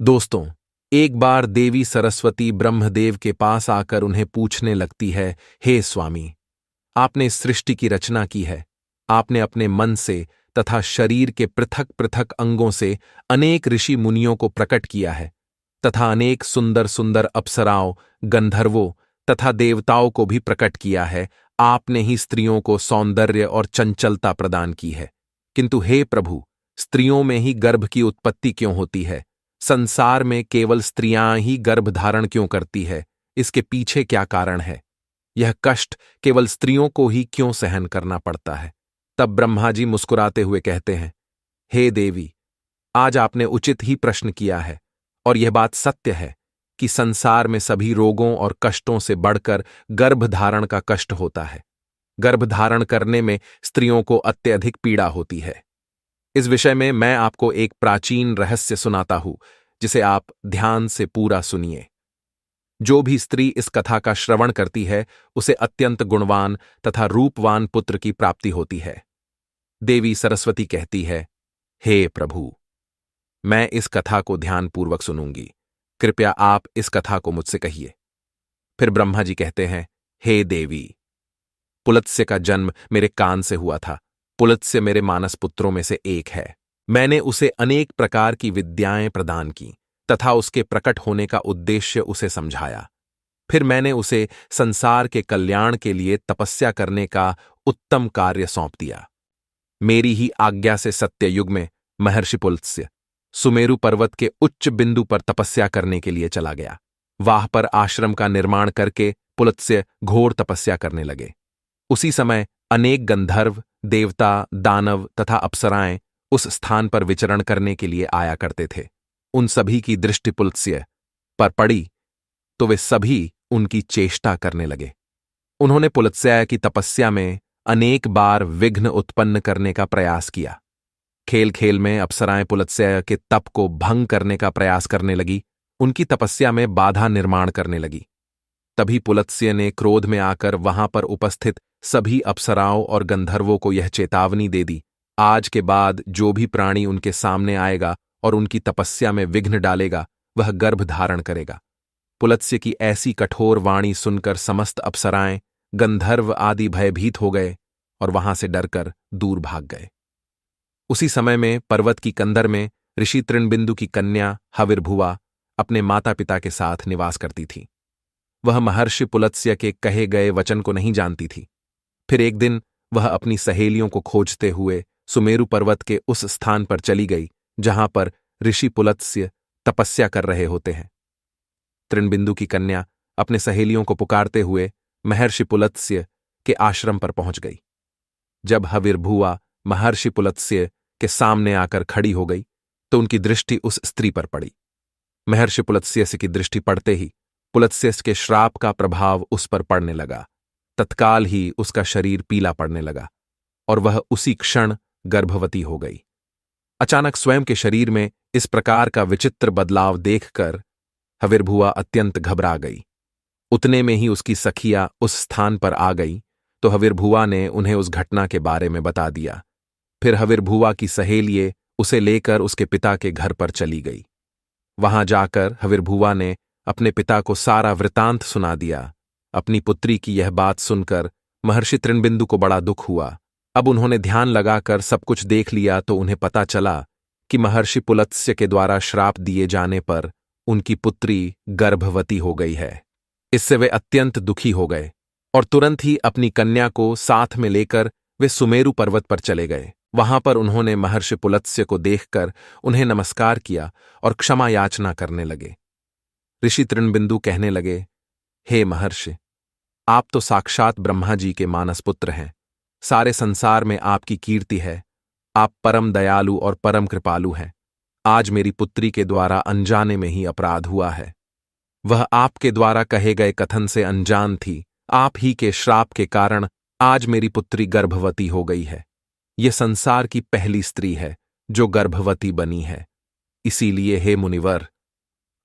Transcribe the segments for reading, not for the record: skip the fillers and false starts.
दोस्तों, एक बार देवी सरस्वती ब्रह्मदेव के पास आकर उन्हें पूछने लगती है, हे स्वामी, आपने इस सृष्टि की रचना की है। आपने अपने मन से तथा शरीर के पृथक पृथक अंगों से अनेक ऋषि मुनियों को प्रकट किया है तथा अनेक सुंदर सुंदर अप्सराओं, गंधर्वों तथा देवताओं को भी प्रकट किया है। आपने ही स्त्रियों को सौंदर्य और चंचलता प्रदान की है। किंतु हे प्रभु, स्त्रियों में ही गर्भ की उत्पत्ति क्यों होती है? संसार में केवल स्त्रियां ही गर्भ धारण क्यों करती है? इसके पीछे क्या कारण है? यह कष्ट केवल स्त्रियों को ही क्यों सहन करना पड़ता है? तब ब्रह्मा जी मुस्कुराते हुए कहते हैं, हे देवी, आज आपने उचित ही प्रश्न किया है और यह बात सत्य है कि संसार में सभी रोगों और कष्टों से बढ़कर गर्भधारण का कष्ट होता है। गर्भधारण करने में स्त्रियों को अत्यधिक पीड़ा होती है। इस विषय में मैं आपको एक प्राचीन रहस्य सुनाता हूं, जिसे आप ध्यान से पूरा सुनिए। जो भी स्त्री इस कथा का श्रवण करती है, उसे अत्यंत गुणवान तथा रूपवान पुत्र की प्राप्ति होती है। देवी सरस्वती कहती है, हे प्रभु, मैं इस कथा को ध्यानपूर्वक सुनूंगी। कृपया आप इस कथा को मुझसे कहिए। फिर ब्रह्मा जी कहते हैं, हे देवी, पुलत्स्य का जन्म मेरे कान से हुआ था। पुलत्स्य मेरे मानस पुत्रों में से एक है। मैंने उसे अनेक प्रकार की विद्याएं प्रदान की तथा उसके प्रकट होने का उद्देश्य उसे समझाया। फिर मैंने उसे संसार के कल्याण के लिए तपस्या करने का उत्तम कार्य सौंप दिया। मेरी ही आज्ञा से सत्ययुग में महर्षि पुलत्स्य सुमेरु पर्वत के उच्च बिंदु पर तपस्या करने के लिए चला गया। वहां पर आश्रम का निर्माण करके पुलत्स्य घोर तपस्या करने लगे। उसी समय अनेक गंधर्व, देवता, दानव तथा अप्सराएं उस स्थान पर विचरण करने के लिए आया करते थे। उन सभी की दृष्टि पुलत्स्य पर पड़ी तो वे सभी उनकी चेष्टा करने लगे। उन्होंने पुलत्स्य की तपस्या में अनेक बार विघ्न उत्पन्न करने का प्रयास किया। खेल खेल में अप्सराएं पुलत्स्य के तप को भंग करने का प्रयास करने लगी, उनकी तपस्या में बाधा निर्माण करने लगी। तभी पुलत्स्य ने क्रोध में आकर वहां पर उपस्थित सभी अप्सराओं और गंधर्वों को यह चेतावनी दे दी, आज के बाद जो भी प्राणी उनके सामने आएगा और उनकी तपस्या में विघ्न डालेगा, वह गर्भ धारण करेगा। पुलत्स्य की ऐसी कठोर वाणी सुनकर समस्त अप्सराएं, गंधर्व आदि भयभीत हो गए और वहां से डरकर दूर भाग गए। उसी समय में पर्वत की कंदर में ऋषि तृणबिंदु की कन्या हविर्भुवा अपने माता पिता के साथ निवास करती थी। वह महर्षि पुलत्स्य के कहे गए वचन को नहीं जानती थी। फिर एक दिन वह अपनी सहेलियों को खोजते हुए सुमेरु पर्वत के उस स्थान पर चली गई जहां पर ऋषि पुलत्स्य तपस्या कर रहे होते हैं। तृणबिंदु की कन्या अपने सहेलियों को पुकारते हुए महर्षि पुलत्स्य के आश्रम पर पहुंच गई। जब हविर्भुवा महर्षि पुलत्स्य के सामने आकर खड़ी हो गई तो उनकी दृष्टि उस स्त्री पर पड़ी। महर्षि पुलत्स्य की दृष्टि पड़ते ही पुलत्स्य के श्राप का प्रभाव उस पर पड़ने लगा। तत्काल ही उसका शरीर पीला पड़ने लगा और वह उसी क्षण गर्भवती हो गई। अचानक स्वयं के शरीर में इस प्रकार का विचित्र बदलाव देखकर हविर्भुवा अत्यंत घबरा गई। उतने में ही उसकी सखियां उस स्थान पर आ गई तो हविर्भुवा ने उन्हें उस घटना के बारे में बता दिया। फिर हविर्भुवा की सहेलिये उसे लेकर उसके पिता के घर पर चली गई। वहां जाकर हविर्भुवा ने अपने पिता को सारा वृतांत सुना दिया। अपनी पुत्री की यह बात सुनकर महर्षि तृणबिंदु को बड़ा दुख हुआ। अब उन्होंने ध्यान लगाकर सब कुछ देख लिया तो उन्हें पता चला कि महर्षि पुलत्स्य के द्वारा श्राप दिए जाने पर उनकी पुत्री गर्भवती हो गई है। इससे वे अत्यंत दुखी हो गए और तुरंत ही अपनी कन्या को साथ में लेकर वे सुमेरु पर्वत पर चले गए। वहां पर उन्होंने महर्षि पुलत्स्य को देखकर उन्हें नमस्कार किया और क्षमा याचना करने लगे। ऋषि तृणबिंदु कहने लगे, हे महर्षि, आप तो साक्षात ब्रह्मा जी के मानस पुत्र हैं। सारे संसार में आपकी कीर्ति है। आप परम दयालु और परम कृपालु हैं। आज मेरी पुत्री के द्वारा अनजाने में ही अपराध हुआ है। वह आपके द्वारा कहे गए कथन से अनजान थी। आप ही के श्राप के कारण आज मेरी पुत्री गर्भवती हो गई है। यह संसार की पहली स्त्री है जो गर्भवती बनी है। इसीलिए हे मुनिवर,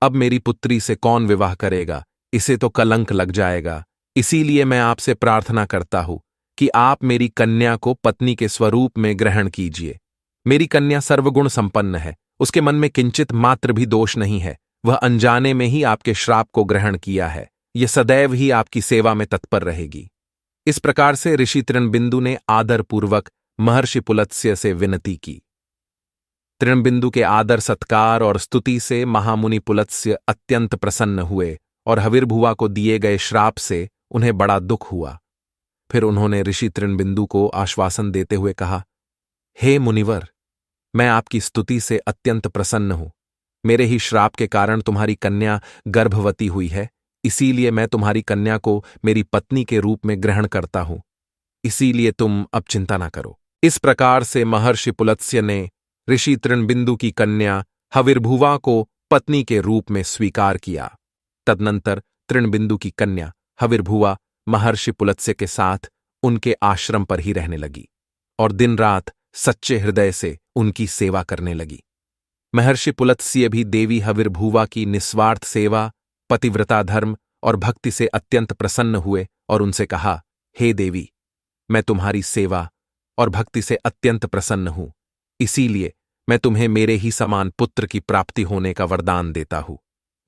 अब मेरी पुत्री से कौन विवाह करेगा? इसे तो कलंक लग जाएगा। इसीलिए मैं आपसे प्रार्थना करता हूं कि आप मेरी कन्या को पत्नी के स्वरूप में ग्रहण कीजिए। मेरी कन्या सर्वगुण संपन्न है। उसके मन में किंचित मात्र भी दोष नहीं है। वह अनजाने में ही आपके श्राप को ग्रहण किया है। यह सदैव ही आपकी सेवा में तत्पर रहेगी। इस प्रकार से ऋषि तृणबिंदु ने आदरपूर्वक महर्षि पुलत्स्य से विनती की। तृणबिंदु के आदर सत्कार और स्तुति से महामुनि पुलत्स्य अत्यंत प्रसन्न हुए और हविर्भुवा को दिए गए श्राप से उन्हें बड़ा दुख हुआ। फिर उन्होंने ऋषि तृणबिंदु को आश्वासन देते हुए कहा, हे मुनिवर, मैं आपकी स्तुति से अत्यंत प्रसन्न हूं। मेरे ही श्राप के कारण तुम्हारी कन्या गर्भवती हुई है, इसीलिए मैं तुम्हारी कन्या को मेरी पत्नी के रूप में ग्रहण करता हूं। इसीलिए तुम अब चिंता ना करो। इस प्रकार से महर्षि पुलत्स्य ने ऋषि तृणबिंदु की कन्या हविर्भुवा को पत्नी के रूप में स्वीकार किया। तदनंतर तृणबिंदु की कन्या हविर्भुवा महर्षि पुलत्स्य के साथ उनके आश्रम पर ही रहने लगी और दिन रात सच्चे हृदय से उनकी सेवा करने लगी। महर्षि पुलत्स्य भी देवी हविर्भुवा की निस्वार्थ सेवा, पतिव्रता धर्म और भक्ति से अत्यंत प्रसन्न हुए और उनसे कहा, हे देवी, मैं तुम्हारी सेवा और भक्ति से अत्यंत प्रसन्न हूं, इसीलिए मैं तुम्हें मेरे ही समान पुत्र की प्राप्ति होने का वरदान देता हूं।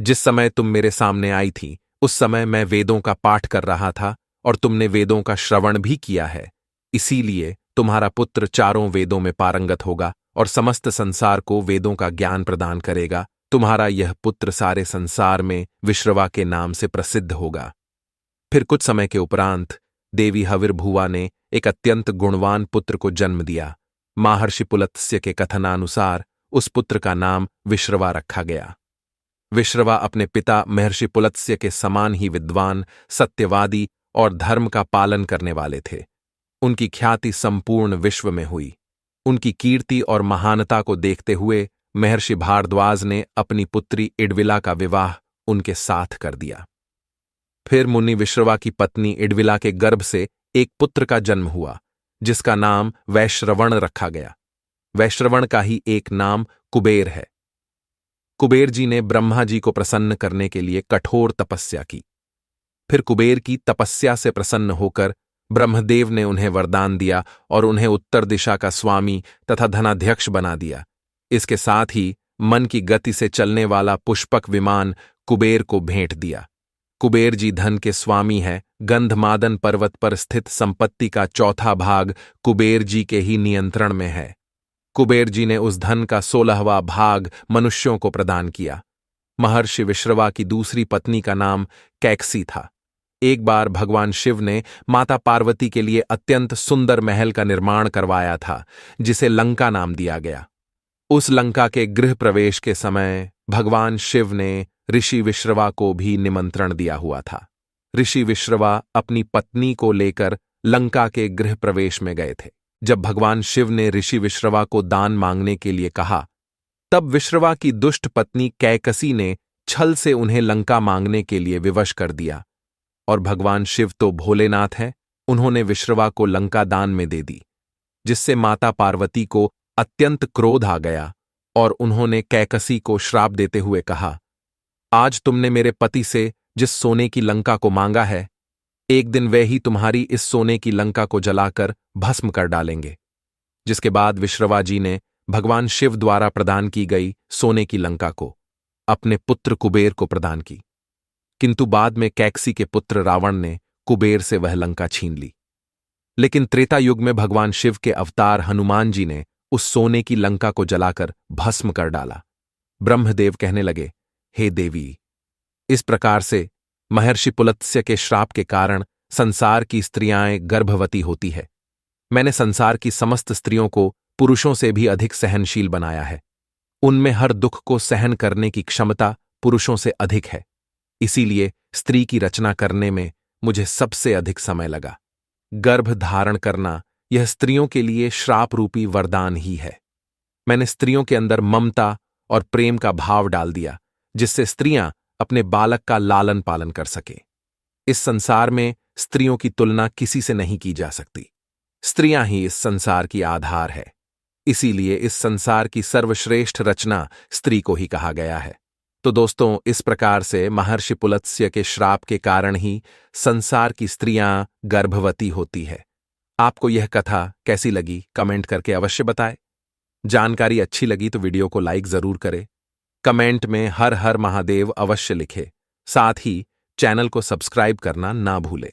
जिस समय तुम मेरे सामने आई थी उस समय मैं वेदों का पाठ कर रहा था और तुमने वेदों का श्रवण भी किया है। इसीलिए तुम्हारा पुत्र चारों वेदों में पारंगत होगा और समस्त संसार को वेदों का ज्ञान प्रदान करेगा। तुम्हारा यह पुत्र सारे संसार में विश्रवा के नाम से प्रसिद्ध होगा। फिर कुछ समय के उपरांत देवी हविर्भुवा ने एक अत्यंत गुणवान पुत्र को जन्म दिया। महर्षि पुलत्स्य के कथनानुसार उस पुत्र का नाम विश्रवा रखा गया। विश्रवा अपने पिता महर्षि पुलत्स्य के समान ही विद्वान, सत्यवादी और धर्म का पालन करने वाले थे। उनकी ख्याति संपूर्ण विश्व में हुई। उनकी कीर्ति और महानता को देखते हुए महर्षि भारद्वाज ने अपनी पुत्री इडविला का विवाह उनके साथ कर दिया। फिर मुनि विश्रवा की पत्नी इडविला के गर्भ से एक पुत्र का जन्म हुआ, जिसका नाम वैश्रवण रखा गया। वैश्रवण का ही एक नाम कुबेर है। कुबेर जी ने ब्रह्मा जी को प्रसन्न करने के लिए कठोर तपस्या की। फिर कुबेर की तपस्या से प्रसन्न होकर ब्रह्मदेव ने उन्हें वरदान दिया और उन्हें उत्तर दिशा का स्वामी तथा धनाध्यक्ष बना दिया। इसके साथ ही मन की गति से चलने वाला पुष्पक विमान कुबेर को भेंट दिया। कुबेर जी धन के स्वामी हैं। गंधमादन पर्वत पर स्थित संपत्ति का चौथा भाग कुबेर जी के ही नियंत्रण में है। कुबेर जी ने उस धन का 16वां भाग मनुष्यों को प्रदान किया। महर्षि विश्रवा की दूसरी पत्नी का नाम कैकसी था। एक बार भगवान शिव ने माता पार्वती के लिए अत्यंत सुंदर महल का निर्माण करवाया था, जिसे लंका नाम दिया गया। उस लंका के गृह प्रवेश के समय भगवान शिव ने ऋषि विश्रवा को भी निमंत्रण दिया हुआ था। ऋषि विश्रवा अपनी पत्नी को लेकर लंका के गृह प्रवेश में गए थे। जब भगवान शिव ने ऋषि विश्रवा को दान मांगने के लिए कहा, तब विश्रवा की दुष्ट पत्नी कैकसी ने छल से उन्हें लंका मांगने के लिए विवश कर दिया। और भगवान शिव तो भोलेनाथ हैं, उन्होंने विश्रवा को लंका दान में दे दी, जिससे माता पार्वती को अत्यंत क्रोध आ गया और उन्होंने कैकसी को श्राप देते हुए कहा, आज तुमने मेरे पति से जिस सोने की लंका को मांगा है, एक दिन वे ही तुम्हारी इस सोने की लंका को जलाकर भस्म कर डालेंगे। जिसके बाद विश्रवा जी ने भगवान शिव द्वारा प्रदान की गई सोने की लंका को अपने पुत्र कुबेर को प्रदान की, किंतु बाद में कैकसी के पुत्र रावण ने कुबेर से वह लंका छीन ली। लेकिन त्रेता युग में भगवान शिव के अवतार हनुमान जी ने उस सोने की लंका को जलाकर भस्म कर डाला। ब्रह्मदेव कहने लगे, हे देवी, इस प्रकार से महर्षि पुलत्स्य के श्राप के कारण संसार की स्त्रियां गर्भवती होती है। मैंने संसार की समस्त स्त्रियों को पुरुषों से भी अधिक सहनशील बनाया है। उनमें हर दुख को सहन करने की क्षमता पुरुषों से अधिक है। इसीलिए स्त्री की रचना करने में मुझे सबसे अधिक समय लगा। गर्भ धारण करना यह स्त्रियों के लिए श्राप रूपी वरदान ही है। मैंने स्त्रियों के अंदर ममता और प्रेम का भाव डाल दिया, जिससे स्त्रियां अपने बालक का लालन पालन कर सके। इस संसार में स्त्रियों की तुलना किसी से नहीं की जा सकती। स्त्रियां ही इस संसार की आधार है। इसीलिए इस संसार की सर्वश्रेष्ठ रचना स्त्री को ही कहा गया है। तो दोस्तों, इस प्रकार से महर्षि पुलत्स्य के श्राप के कारण ही संसार की स्त्रियां गर्भवती होती है। आपको यह कथा कैसी लगी, कमेंट करके अवश्य बताएं। जानकारी अच्छी लगी तो वीडियो को लाइक जरूर करें। कमेंट में हर हर महादेव अवश्य लिखे। साथ ही चैनल को सब्सक्राइब करना ना भूलें।